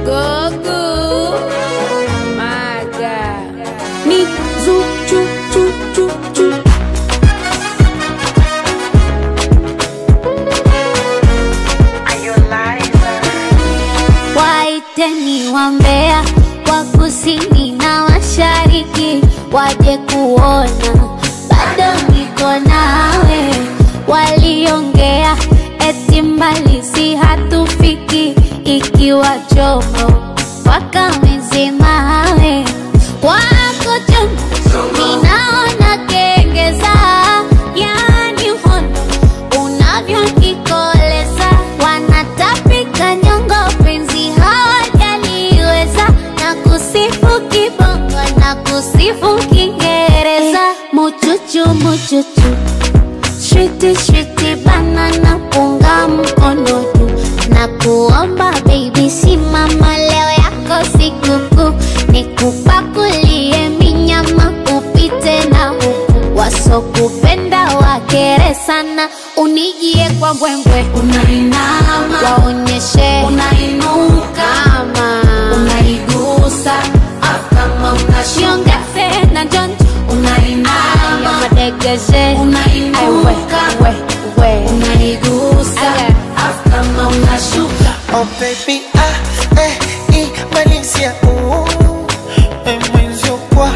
Goku, my God. Ni zoo choo choo choo choo. Waiteni wambea wa kusini na mashariki waje kuona bado niko nawe. Waliongea eti mbali si hatufiki, ikiwa chomo wakamezemawe wako chomo. Ninaona kengeza, yani uhondo unavyonikoleza. Wanatapika nyongo penzi hawajaliweza, na kusifu kibongo na kusifu Kiingereza. Muchuchu muchuchu, shwiti shwiti banana, punga mkono juu na kuomba baby simama, leo yako sikukuu. Nikupakulie minyama upite na huku, wasokupenda wakere sana. Unijie kwa mbwembwe, unainama waonyeshe unainuka, kama unaigusa kama unashiongeze na jonjo. Unainama madegeshe unainuka, unaigusa kama unashuka. Oh baby, Malaysia, mwenzio kwa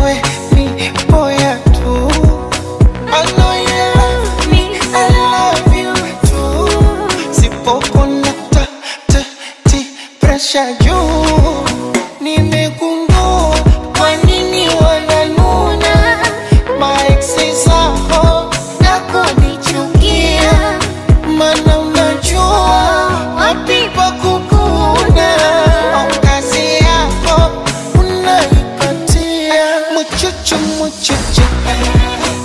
we ni boya tu. I know you love me, I love you too. Sipoko na pressure juu. Nimegundua kwa nini wananuna maeksi zao na kunichukia, mana unajua wapi pa kukuna. Kazi yako unaipatia. Muchuchu muchuchu,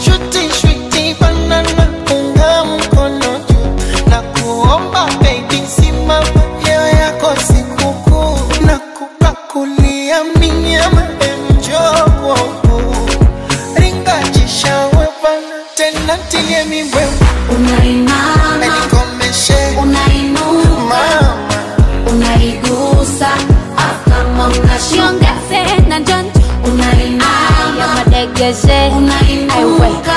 shwiti shwiti banana, punga mkono juu na kuomba baby simama, leo yako sikukuu. Na kupakulia minyama enjo kwa ukuu, ringa jishawe bana tena tilie mibwe. Unainama Nikomeshe unainuka, mama, unaigusa kama unashiongeze na jonjo. Unainama madegeshe unainuka,